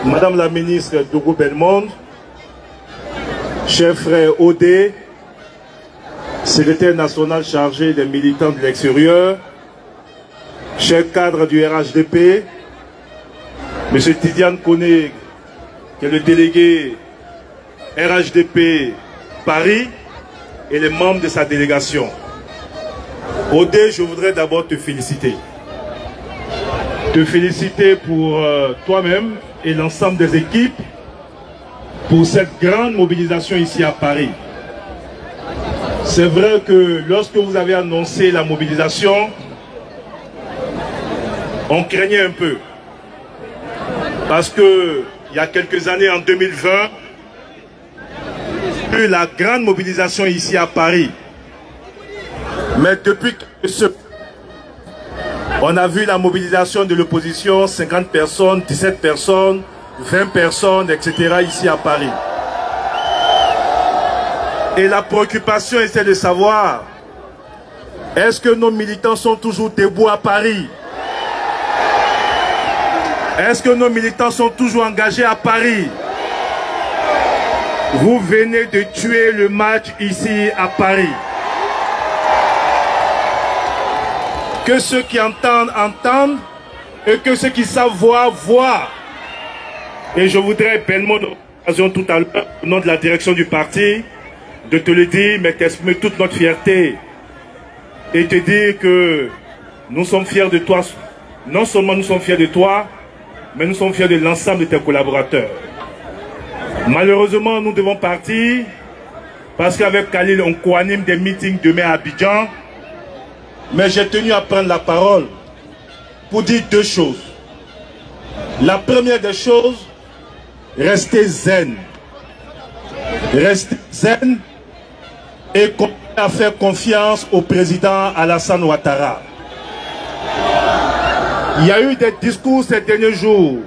Madame la ministre Dogo Belmonde, cher frère Odé, secrétaire national chargé des militants de l'extérieur, cher cadre du RHDP, monsieur Tidiane Koné, qui est le délégué RHDP Paris, et les membres de sa délégation. Odé, je voudrais d'abord te féliciter. Te féliciter pour toi-même et l'ensemble des équipes pour cette grande mobilisation ici à Paris. C'est vrai que lorsque vous avez annoncé la mobilisation, on craignait un peu. Parce que il y a quelques années, en 2020, il y a eu la grande mobilisation ici à Paris. Mais depuis que on a vu la mobilisation de l'opposition, 50 personnes, 17 personnes, 20 personnes, etc. ici à Paris. Et la préoccupation était de savoir, est-ce que nos militants sont toujours debout à Paris? Est-ce que nos militants sont toujours engagés à Paris? Vous venez de tuer le match ici à Paris. Que ceux qui entendent, entendent, et que ceux qui savent voir, voient. Et je voudrais, Belmonde, tout à l'heure, au nom de la direction du parti, de te le dire, mais t'exprimer toute notre fierté. Et te dire que nous sommes fiers de toi. Non seulement nous sommes fiers de toi, mais nous sommes fiers de l'ensemble de tes collaborateurs. Malheureusement, nous devons partir, parce qu'avec Khalil, on co-anime des meetings demain à Abidjan. Mais j'ai tenu à prendre la parole pour dire deux choses. La première des choses, restez zen. Restez zen et continuez à faire confiance au président Alassane Ouattara. Il y a eu des discours ces derniers jours.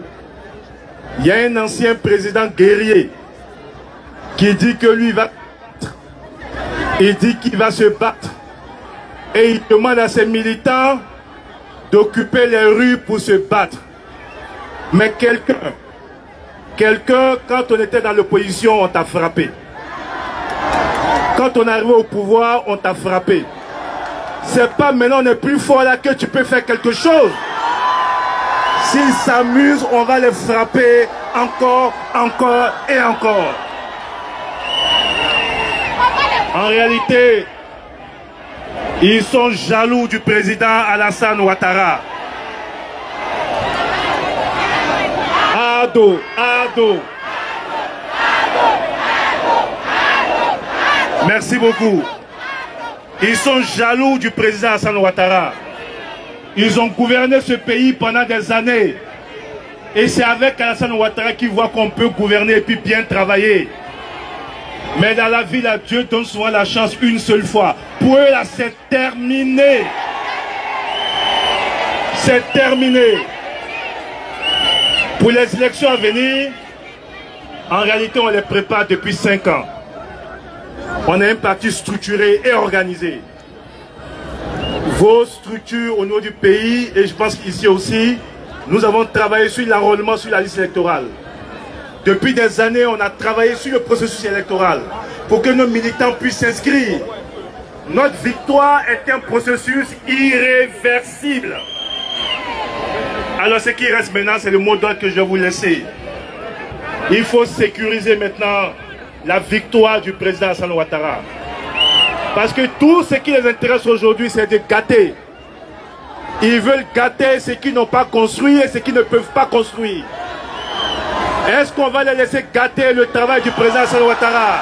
Il y a un ancien président guerrier qui dit que lui va battre. Il dit qu'il va se battre. Et il demande à ses militants d'occuper les rues pour se battre. Mais quelqu'un, quand on était dans l'opposition, on t'a frappé. Quand on est arrivé au pouvoir, on t'a frappé. C'est pas maintenant on est plus fort là que tu peux faire quelque chose. S'ils s'amusent, on va les frapper encore, encore et encore. En réalité, ils sont jaloux du président Alassane Ouattara. Ado, ado. Merci beaucoup. Ils sont jaloux du président Alassane Ouattara. Ils ont gouverné ce pays pendant des années. Et c'est avec Alassane Ouattara qu'ils voient qu'on peut gouverner et puis bien travailler. Mais dans la vie, là, Dieu donne souvent la chance une seule fois. Pour eux, là, c'est terminé. C'est terminé. Pour les élections à venir, en réalité, on les prépare depuis 5 ans. On a un parti structuré et organisé. Vos structures au niveau du pays, et je pense qu'ici aussi, nous avons travaillé sur l'enrôlement sur la liste électorale. Depuis des années, on a travaillé sur le processus électoral pour que nos militants puissent s'inscrire. Notre victoire est un processus irréversible. Alors ce qui reste maintenant, c'est le mot d'ordre que je vais vous laisser. Il faut sécuriser maintenant la victoire du président Alassane Ouattara. Parce que tout ce qui les intéresse aujourd'hui, c'est de gâter. Ils veulent gâter ceux qui n'ont pas construit et ceux qui ne peuvent pas construire. Est-ce qu'on va les laisser gâter le travail du président Alassane Ouattara?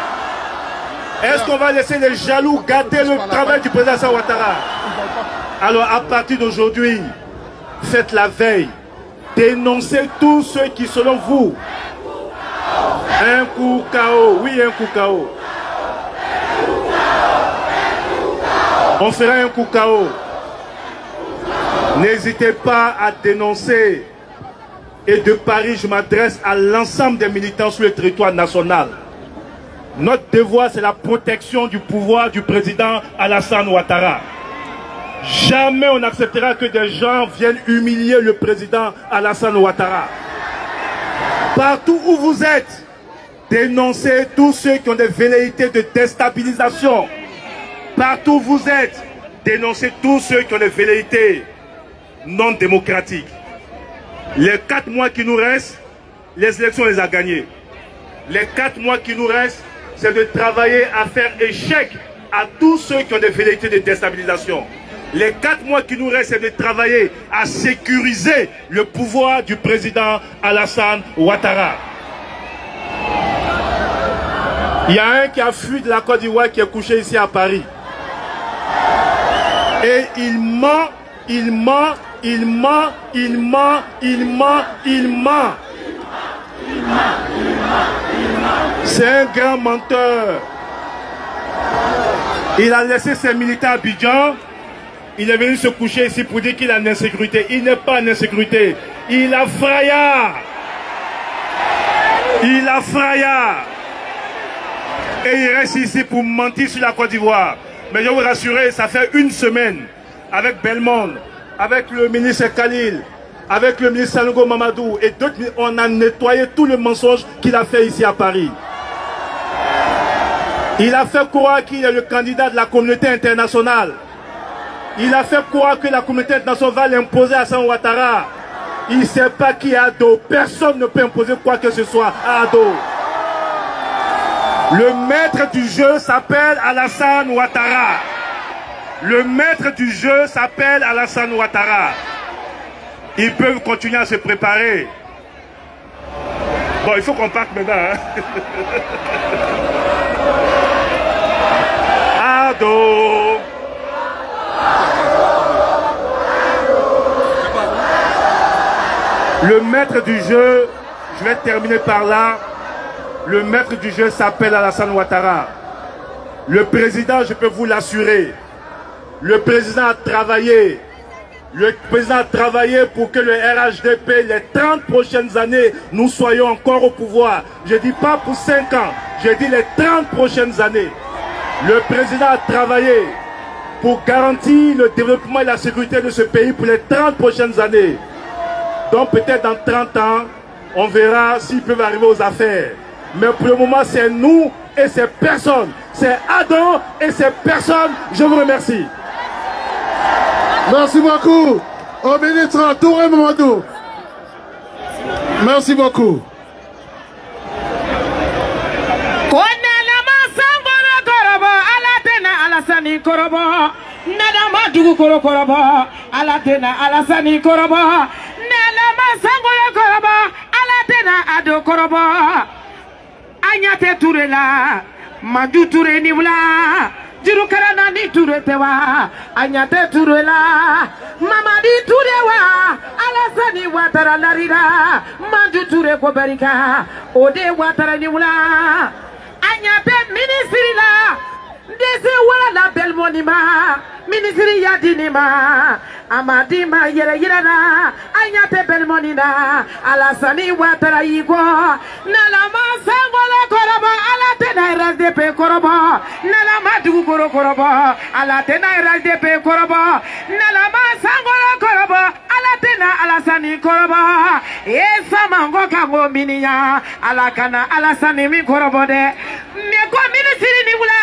Est-ce qu'on va laisser les jaloux gâter le travail du président Alassane Ouattara? Alors à partir d'aujourd'hui, faites la veille. Dénoncez tous ceux qui, selon vous, un coup KO, oui un coup KO. On fera un coup KO. N'hésitez pas à dénoncer. Et de Paris, je m'adresse à l'ensemble des militants sur le territoire national. Notre devoir, c'est la protection du pouvoir du président Alassane Ouattara. Jamais on n'acceptera que des gens viennent humilier le président Alassane Ouattara. Partout où vous êtes, dénoncez tous ceux qui ont des velléités de déstabilisation. Partout où vous êtes, dénoncez tous ceux qui ont des velléités non démocratiques. Les 4 mois qui nous restent, les élections, on les a gagnées. Les 4 mois qui nous restent, c'est de travailler à faire échec à tous ceux qui ont des velléités de déstabilisation. Les 4 mois qui nous restent, c'est de travailler à sécuriser le pouvoir du président Alassane Ouattara. Il y a un qui a fui de la Côte d'Ivoire qui est couché ici à Paris. Et il ment, il ment, il ment, il ment, il ment, il ment. C'est un grand menteur. Il a laissé ses militaires à Abidjan. Il est venu se coucher ici pour dire qu'il est en insécurité. Il n'est pas en insécurité. Il a frayard. Il a frayard. Et il reste ici pour mentir sur la Côte d'Ivoire. Mais je vous rassurer, ça fait 1 semaine avec Belmond, avec le ministre Khalil, avec le ministre Sanogo Mamadou et d'autres, on a nettoyé tout le mensonge qu'il a fait ici à Paris. Il a fait croire qu'il est le candidat de la communauté internationale. Il a fait croire que la communauté internationale va l'imposer à Alassane Ouattara. Il ne sait pas qui est Ado. Personne ne peut imposer quoi que ce soit à Ado. Le maître du jeu s'appelle Alassane Ouattara. Le maître du jeu s'appelle Alassane Ouattara. Ils peuvent continuer à se préparer. Bon, il faut qu'on parte maintenant. Hein? Ado. Le maître du jeu, je vais terminer par là. Le maître du jeu s'appelle Alassane Ouattara. Le président, je peux vous l'assurer, le président a travaillé. Le président a travaillé pour que le RHDP, les 30 prochaines années, nous soyons encore au pouvoir. Je ne dis pas pour 5 ans, je dis les 30 prochaines années. Le président a travaillé pour garantir le développement et la sécurité de ce pays pour les 30 prochaines années. Donc peut-être dans 30 ans, on verra s'ils peuvent arriver aux affaires. Mais pour le moment, c'est nous et ces personnes. C'est Ado et ces personnes. Je vous remercie. Merci beaucoup au ministre Touré Mamadou. Merci beaucoup. Alassane Korobo, Nadama Dugu Korobo, Alatena Alassane Korobo, Nelama Sangolo Korobo, Alatena Ado Korobo, Anyate Tourela, Madu Touré Nibula, Jurukarana ni Touré Tewa, Anyate Tourela, Mamadi Tourewa, Alassane Ouattara Larira, Madu Touré Koberika, Ode Ouattara Nibula, Anyate Ministri la. Dese wala la bel monima, ministri yadinima, amadima yere yerana, anyate bel monina, Alassane Ouattara yigo, nalama sangola korobo, alatena RHDP korobo, nalama dugu korobo, alatena RHDP korobo, nalama sangola korobo, alatena Alassane korobo, esamango kango miniya, alakana Alassane mi korobo de, meko ministri ni wula.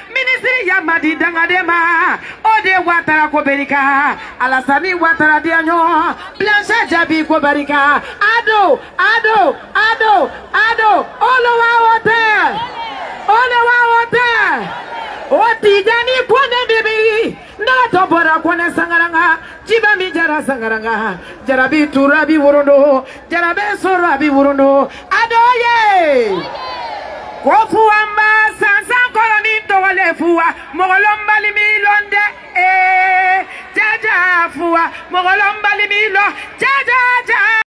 Ministri Yamadi Dangadema, Ode Ouattara Koberika, Alassane Ouattara Diagno, Blanche Jabi Koberika, Ado, Olowa Hotel, Otijani Kone Bibi, Natobora Kone Sangaranga, Jibami Jara Sangaranga, Jarabi Turabi Wurundo, Jarabe Sorabi Wurundo, Adoye! Kofuamba sansan koloni towale fuwa mogolomba limilonde jaja fuwa mogolomba limilo jaja